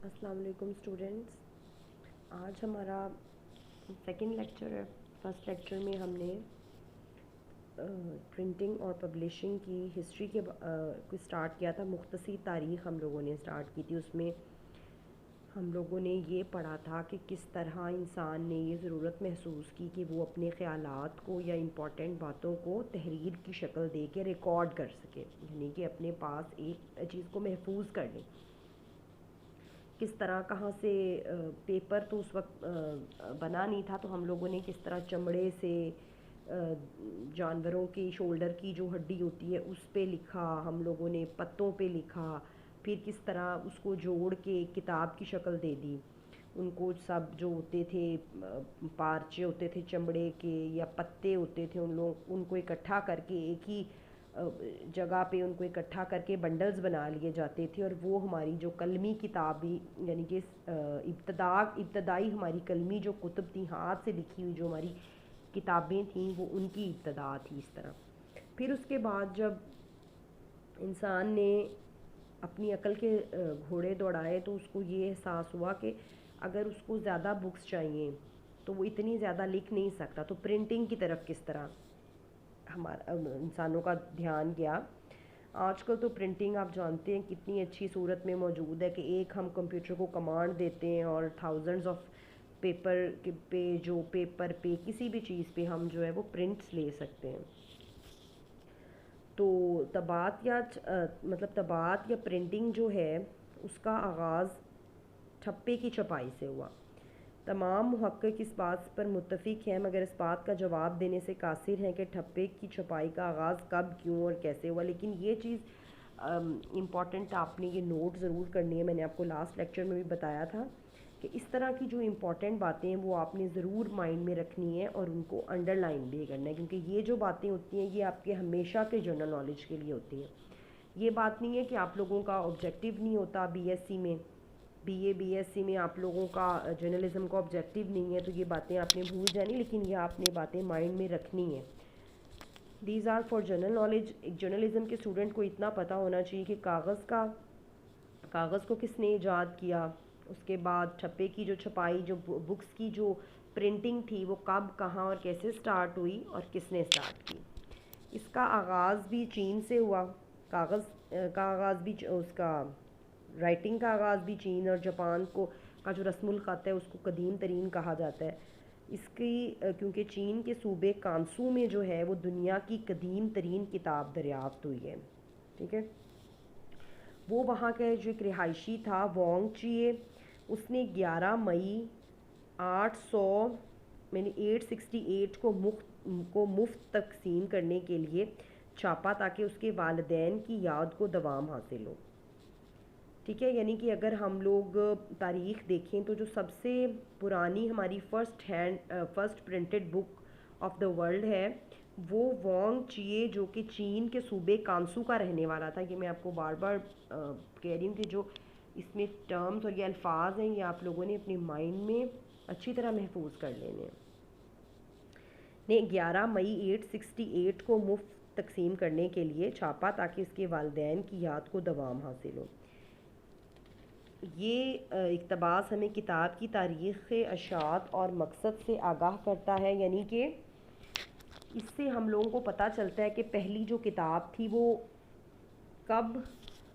السلام علیکم اسٹوڈنٹس. آج ہمارا سیکنڈ لیکچر ہے. فرسٹ لیکچر میں ہم نے پرنٹنگ اور پبلشنگ کی ہسٹری کو اسٹارٹ کیا تھا. مختصر تاریخ ہم لوگوں نے اسٹارٹ کی تھی. اس میں ہم لوگوں نے یہ پڑھا تھا کہ کس طرح انسان نے یہ ضرورت محسوس کی کہ وہ اپنے خیالات کو یا امپورٹنٹ باتوں کو تحریر کی شکل دے کے ریکارڈ کر سکے، یعنی کہ اپنے پاس ایک چیز کو محفوظ کر لے. کس طرح کہاں سے پیپر تو اس وقت بنا نہیں تھا، تو ہم لوگوں نے کس طرح چمڑے سے جانوروں کی شولڈر کی جو ہڈی ہوتی ہے اس پہ لکھا، ہم لوگوں نے پتوں پہ لکھا، پھر کس طرح اس کو جوڑ کے کتاب کی شکل دے دی. ان کو سب جو ہوتے تھے پارچے ہوتے تھے چمڑے کے یا پتے ہوتے تھے، ان کو اکٹھا کر کے ایک ہی جگہ پہ ان کو اکٹھا کر کے بنڈلز بنا لیے جاتے تھے، اور وہ ہماری جو قلمی کتابی یعنی کہ ابتدائی ہماری قلمی جو کتب تھی، ہاتھ سے لکھی ہوئی جو ہماری کتابیں تھیں، وہ ان کی ابتدا تھی اس طرح. پھر اس کے بعد جب انسان نے اپنی عقل کے گھوڑے دوڑائے تو اس کو یہ احساس ہوا کہ اگر اس کو زیادہ بکس چاہیے تو وہ اتنی زیادہ لکھ نہیں سکتا. تو پرنٹنگ کی طرف کس طرح ہمارا انسانوں کا دھیان گیا. آج کل تو پرنٹنگ آپ جانتے ہیں کتنی اچھی صورت میں موجود ہے کہ ایک ہم کمپیوٹر کو کمانڈ دیتے ہیں اور تھاؤزنڈز آف پیپر پہ جو پیپر پہ کسی بھی چیز پہ ہم جو ہے وہ پرنٹس لے سکتے ہیں. تو طباعت یا پرنٹنگ جو ہے اس کا آغاز ٹھپے کی چھپائی سے ہوا. تمام محقق اس بات پر متفق ہیں مگر اس بات کا جواب دینے سے قاصر ہیں کہ ٹھپے کی چھپائی کا آغاز کب، کیوں اور کیسے ہوا. لیکن یہ چیز امپورٹنٹ آپ نے یہ نوٹ ضرور کرنی ہے. میں نے آپ کو لاسٹ لیکچر میں بھی بتایا تھا کہ اس طرح کی جو امپورٹنٹ باتیں ہیں وہ آپ نے ضرور مائنڈ میں رکھنی ہے اور ان کو انڈر لائن بھی کرنا ہے، کیونکہ یہ جو باتیں ہوتی ہیں یہ آپ کے ہمیشہ کے جنرل نالج کے لیے ہوتی ہیں. یہ بات نہیں ہے کہ آپ لوگوں کا آبجیکٹیو نہیں ہوتا بی ایس سی میں، بی ایس سی میں آپ لوگوں کا جرنلزم کا آبجیکٹیو نہیں ہے تو یہ باتیں آپ نے بھول جانی، لیکن یہ آپ نے باتیں مائنڈ میں رکھنی ہیں. These are for general knowledge. ایک جرنلزم کے اسٹوڈنٹ کو اتنا پتہ ہونا چاہیے کہ کاغذ کو کس نے ایجاد کیا، اس کے بعد ٹھپے کی جو چھپائی، جو بکس کی جو پرنٹنگ تھی وہ کب، کہاں اور کیسے سٹارٹ ہوئی اور کس نے سٹارٹ کی. اس کا آغاز بھی چین سے ہوا. کاغذ کا آغاز بھی اس کا رائٹنگ کا آغاز بھی چین اور جاپان کا جو رسم الخط ہے اس کو قدیم ترین کہا جاتا ہے. اس کی کیونکہ چین کے صوبے کانسو میں جو ہے وہ دنیا کی قدیم ترین کتاب دریافت ہوئی ہے. ٹھیک ہے، وہ وہاں کا جو ایک رہائشی تھا وانگ چیے، اس نے 11 مئی 868 کو مفت تقسیم کرنے کے لیے چھاپا تاکہ اس کے والدین کی یاد کو دوام حاصل ہو. ٹھیک ہے، یعنی کہ اگر ہم لوگ تاریخ دیکھیں تو جو سب سے پرانی ہماری first printed book of the world ہے وہ وانگ چیے جو کہ چین کے صوبے کانسو کا رہنے والا تھا. یہ میں آپ کو بار بار کہہ رہی ہوں کہ جو اس میں ٹرمز اور یہ الفاظ ہیں یہ آپ لوگوں نے اپنے مائنڈ میں اچھی طرح محفوظ کر لینے ہیں. نے 11 مئی 868 کو مفت تقسیم کرنے کے لیے چھاپا تاکہ اس کے والدین کی یاد کو دوام حاصل ہو. یہ اقتباس ہمیں کتاب کی تاریخ اشاعت اور مقصد سے آگاہ کرتا ہے، یعنی کہ اس سے ہم لوگوں کو پتہ چلتا ہے کہ پہلی جو کتاب تھی وہ کب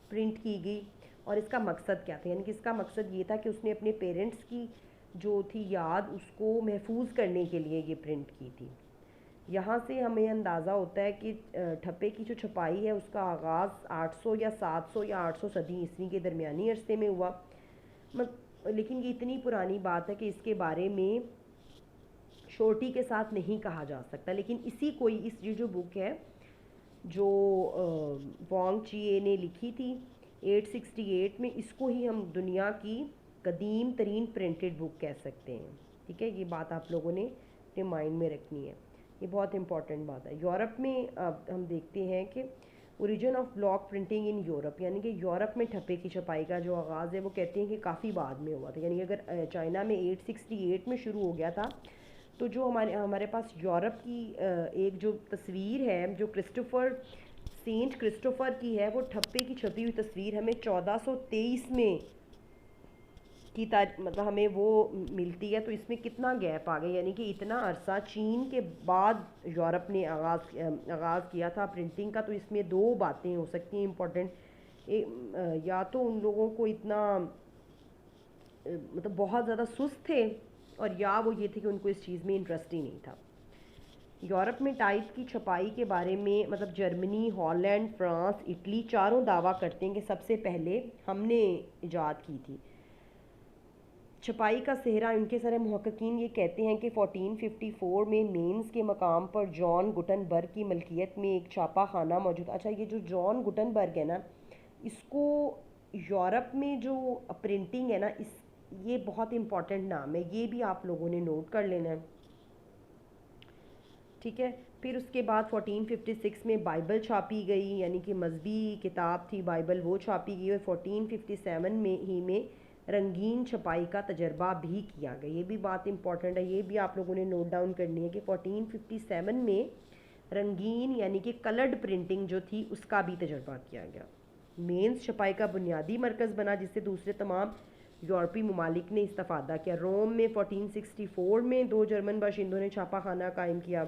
پرنٹ کی گئی اور اس کا مقصد کیا تھا. یعنی کہ اس کا مقصد یہ تھا کہ اس نے اپنے پیرنٹس کی جو تھی یاد اس کو محفوظ کرنے کے لیے یہ پرنٹ کی تھی. یہاں سے ہمیں اندازہ ہوتا ہے کہ ٹھپے کی جو چھپائی ہے اس کا آغاز 800 یا 700 یا 800 صدی عیسوی کے درمیانی عرصے میں ہوا. لیکن یہ اتنی پرانی بات ہے کہ اس کے بارے میں شورٹی کے ساتھ نہیں کہا جا سکتا. لیکن اس جو بک ہے جو وانگ چیے نے لکھی تھی 868 میں، اس کو ہی ہم دنیا کی قدیم ترین پرنٹڈ بک کہہ سکتے ہیں. ٹھیک ہے، یہ بات آپ لوگوں نے اپنے مائنڈ میں رکھنی ہے، یہ بہت امپورٹنٹ بات ہے. یورپ میں ہم دیکھتے ہیں کہ origin of block printing in Europe, یعنی کہ یورپ میں ٹھپے کی چھپائی کا جو آغاز ہے وہ کہتے ہیں کہ کافی بعد میں ہوا تھا. یعنی اگر چائنا میں 868 میں شروع ہو گیا تھا تو جو ہمارے پاس یورپ کی ایک جو تصویر ہے جو سینٹ کرسٹوفر کی ہے، وہ ٹھپے کی چھپی ہوئی تصویر ہمیں 1423 میں کی مطلب ہمیں وہ ملتی ہے، تو اس میں کتنا گیپ آ گیا، یعنی کہ اتنا عرصہ چین کے بعد یورپ نے آغاز کیا تھا پرنٹنگ کا. تو اس میں دو باتیں ہو سکتی ہیں امپورٹنٹ. یا تو ان لوگوں کو اتنا مطلب بہت زیادہ سست تھے، اور یا وہ یہ تھے کہ ان کو اس چیز میں انٹرسٹ ہی نہیں تھا. یورپ میں ٹائپ کی چھپائی کے بارے میں مطلب جرمنی، ہالینڈ، فرانس، اٹلی چاروں دعویٰ کرتے ہیں کہ سب سے پہلے ہم نے ایجاد کی تھی. چھپائی کا صحرا ان کے سارے محققین یہ کہتے ہیں کہ 1454 میں مینز کے مقام پر جان گٹن برگ کی ملکیت میں ایک چھاپا خانہ موجود. اچھا، یہ جو جان گٹن برگ ہے نا، اس کو یورپ میں جو پرنٹنگ ہے نا، یہ بہت امپورٹنٹ نام ہے، یہ بھی آپ لوگوں نے نوٹ کر لینا ہے. ٹھیک ہے. پھر اس کے بعد 1456 میں بائبل چھاپی گئی، یعنی کہ مذہبی کتاب تھی بائبل، وہ چھاپی گئی. اور 1457 میں ہی میں رنگین چھپائی کا تجربہ بھی کیا گیا. یہ بھی بات امپورٹنٹ ہے، یہ بھی آپ لوگوں نے نوٹ ڈاؤن کرنی ہے کہ 1457 میں رنگین یعنی کہ کلرڈ پرنٹنگ جو تھی اس کا بھی تجربہ کیا گیا. مینز چھپائی کا بنیادی مرکز بنا، جس سے دوسرے تمام یورپی ممالک نے استفادہ کیا. روم میں 1464 میں 2 جرمن باشندوں نے چھاپا خانہ قائم کیا.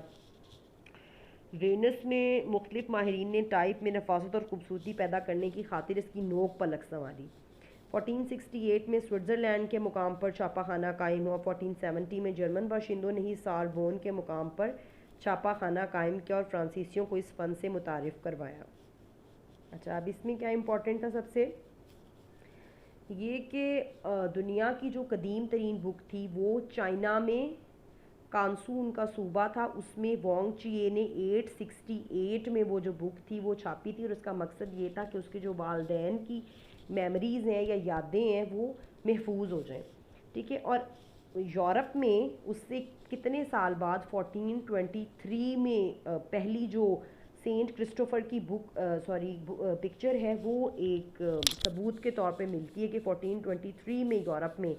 وینس میں مختلف ماہرین نے ٹائپ میں نفاست اور خوبصورتی پیدا کرنے کی خاطر اس کی نوک پلک سنواری. 1468 میں سوئٹزرلینڈ کے مقام پر چھاپا خانہ قائم ہوا. 1470 میں جرمن باشندوں نے ہی ساربون کے مقام پر چھاپا خانہ قائم کیا اور فرانسیسیوں کو اس فن سے متعارف کروایا. اچھا، اب اس میں کیا امپورٹنٹ تھا سب سے، یہ کہ دنیا کی جو قدیم ترین بک تھی وہ چائنا میں، کانسو ان کا صوبہ تھا، اس میں وانگ چیے نے 868 میں وہ جو بک تھی وہ چھاپی تھی. اور اس کا مقصد یہ تھا کہ اس کے جو والدین کی میموریز ہیں یا یادیں ہیں وہ محفوظ ہو جائیں. ٹھیک ہے. اور یورپ میں اس سے کتنے سال بعد 1423 میں پہلی جو سینٹ کرسٹوفر کی پکچر ہے وہ ایک ثبوت کے طور پہ ملتی ہے کہ 1423 میں یورپ میں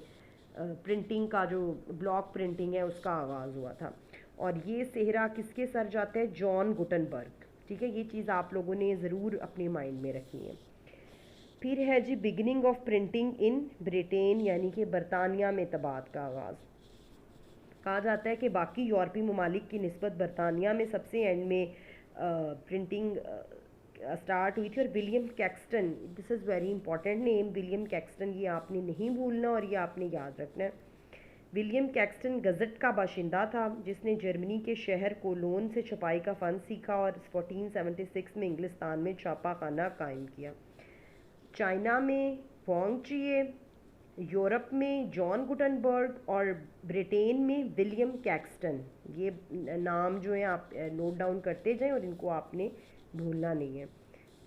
پرنٹنگ کا جو بلاک پرنٹنگ ہے اس کا آغاز ہوا تھا. اور یہ صحرا کس کے سر جاتا ہے؟ جان گٹن برگ. ٹھیک ہے، یہ چیز آپ لوگوں نے ضرور اپنے مائنڈ میں رکھنی ہے. پھر ہے جی beginning of printing in Britain, یعنی کہ برطانیہ میں طباعت کا آغاز. کہا جاتا ہے کہ باقی یورپی ممالک کی نسبت برطانیہ میں سب سے اینڈ میں پرنٹنگ اسٹارٹ ہوئی تھی. اور William Caxton, this is very important name, William Caxton, یہ آپ نے نہیں بھولنا اور یہ آپ نے یاد رکھنا ہے. ولیم کیکسٹن گزٹ کا باشندہ تھا جس نے جرمنی کے شہر کولون سے چھپائی کا فن سیکھا اور 1476 میں انگلستان میں چھاپا خانہ قائم کیا. چائنا میں وانگ چیے، یورپ میں جان گٹن برگ اور بریٹین میں ولیم کیکسٹن. یہ نام جو ہیں آپ نوٹ ڈاؤن کرتے جائیں اور ان کو آپ نے بھولنا نہیں ہے،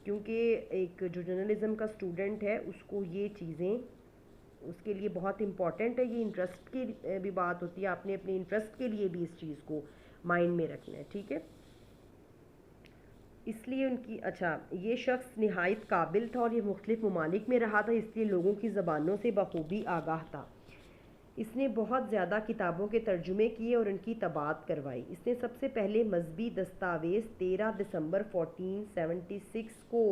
کیونکہ ایک جو جرنلزم کا اسٹوڈنٹ ہے اس کو یہ چیزیں اس کے لیے بہت امپورٹنٹ ہے. یہ انٹرسٹ کی بھی بات ہوتی ہے، آپ نے اپنے انٹرسٹ کے لیے بھی اس چیز کو مائنڈ میں رکھنا ہے. ٹھیک ہے، اس لیے ان کی یہ شخص نہایت قابل تھا اور یہ مختلف ممالک میں رہا تھا، اس لیے لوگوں کی زبانوں سے بخوبی آگاہ تھا. اس نے بہت زیادہ کتابوں کے ترجمے کیے اور ان کی طباعت کروائی. اس نے سب سے پہلے مذہبی دستاویز 13 دسمبر 1476 کو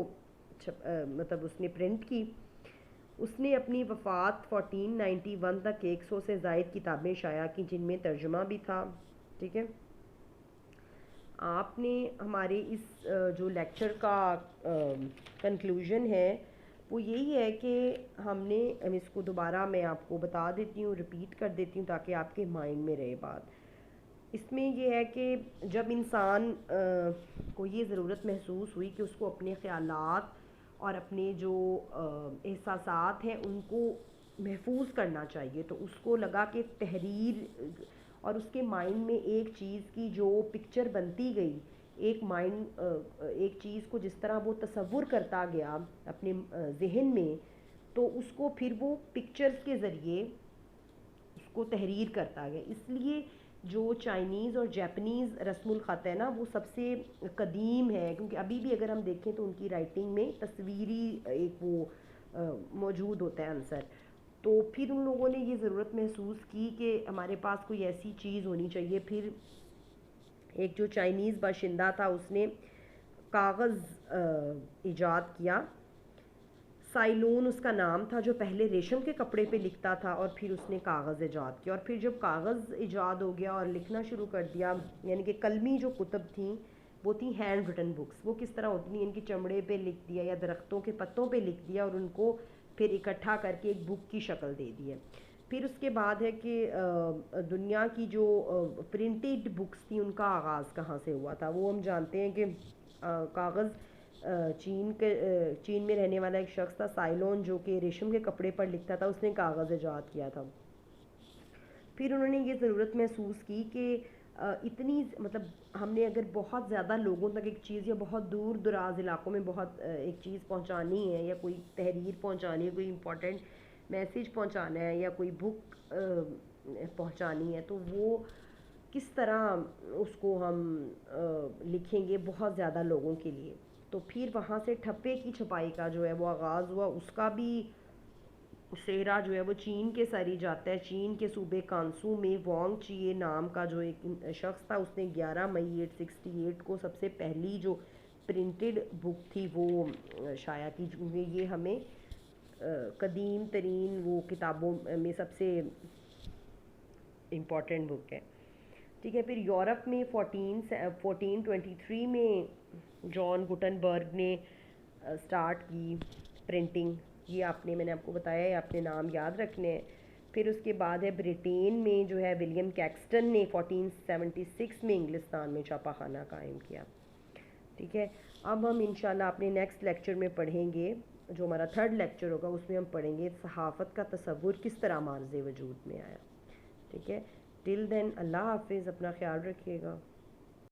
مطلب اس نے پرنٹ کی. اس نے اپنی وفات 1491 تک 100 سے زائد کتابیں شائع کی جن میں ترجمہ بھی تھا. ٹھیک ہے، آپ نے ہمارے اس جو لیکچر کا کنکلوژن ہے وہ یہی ہے کہ ہم نے اس کو دوبارہ میں آپ کو بتا دیتی ہوں، ریپیٹ کر دیتی ہوں تاکہ آپ کے مائنڈ میں رہے بات. اس میں یہ ہے کہ جب انسان کو یہ ضرورت محسوس ہوئی کہ اس کو اپنے خیالات اور اپنے جو احساسات ہیں ان کو محفوظ کرنا چاہیے، تو اس کو لگا کہ تحریر اور اس کے مائنڈ میں ایک چیز کی جو پکچر بنتی گئی، ایک چیز کو جس طرح وہ تصور کرتا گیا اپنے ذہن میں، تو اس کو پھر وہ پکچرز کے ذریعے اس کو تحریر کرتا گیا. اس لیے جو چائنیز اور جیپنیز رسم الخط ہے نا وہ سب سے قدیم ہے، کیونکہ ابھی بھی اگر ہم دیکھیں تو ان کی رائٹنگ میں تصویری ایک وہ موجود ہوتا ہے عنصر. تو پھر ان لوگوں نے یہ ضرورت محسوس کی کہ ہمارے پاس کوئی ایسی چیز ہونی چاہیے. پھر ایک جو چائنیز باشندہ تھا اس نے کاغذ ایجاد کیا. سائلون اس کا نام تھا، جو پہلے ریشم کے کپڑے پہ لکھتا تھا اور پھر اس نے کاغذ ایجاد کیا، اور پھر جب کاغذ ایجاد ہو گیا اور لکھنا شروع کر دیا، یعنی کہ قلمی جو کتب تھیں وہ تھیں ہینڈ ریٹن بکس. وہ کس طرح ہوتی ہیں، ان کی چمڑے پہ لکھ دیا یا درختوں کے پتوں پہ لکھ دیا اور ان کو پھر اکٹھا کر کے ایک بک کی شکل دے دی ہے. پھر اس کے بعد ہے کہ دنیا کی جو پرنٹڈ بکس تھیں ان کا آغاز کہاں سے ہوا تھا. وہ ہم جانتے ہیں کہ کاغذ چین میں رہنے والا ایک شخص تھا سائلون، جو کہ ریشم کے کپڑے پر لکھتا تھا، اس نے کاغذ ایجاد کیا تھا. پھر انہوں نے یہ ضرورت محسوس کی کہ اتنی مطلب ہم نے اگر بہت زیادہ لوگوں تک ایک چیز یا بہت دور دراز علاقوں میں بہت ایک چیز پہنچانی ہے یا کوئی تحریر پہنچانی ہے، کوئی امپورٹنٹ میسیج پہنچانا ہے یا کوئی بک پہنچانی ہے، تو وہ کس طرح اس کو ہم لکھیں گے بہت زیادہ لوگوں کے لیے. تو پھر وہاں سے ٹھپے کی چھپائی کا جو ہے وہ آغاز ہوا. اس کا بھی صحرا جو ہے وہ چین کے سر ہی جاتا ہے. چین کے صوبے کانسو میں وانگ چیے نام کا جو ایک شخص تھا، اس نے 11 مئی 868 کو سب سے پہلی جو پرنٹڈ بک تھی وہ شائع کی، کیونکہ یہ ہمیں قدیم ترین وہ کتابوں میں سب سے امپورٹنٹ بک ہے. ٹھیک ہے. پھر یورپ میں 1423 میں جان گٹنبرگ نے سٹارٹ کی پرنٹنگ. یہ میں نے آپ کو بتایا ہے، آپ نے نام یاد رکھنے ہیں. پھر اس کے بعد ہے برٹین میں جو ہے ولیم کیکسٹن نے 1476 میں انگلستان میں چھاپا خانہ قائم کیا. ٹھیک ہے. اب ہم انشاءاللہ اپنے نیکسٹ لیکچر میں پڑھیں گے، جو ہمارا 3rd لیکچر ہوگا اس میں ہم پڑھیں گے صحافت کا تصور کس طرح معرض وجود میں آیا. ٹھیک ہے. ٹل دین اللہ حافظ، اپنا خیال رکھیے گا.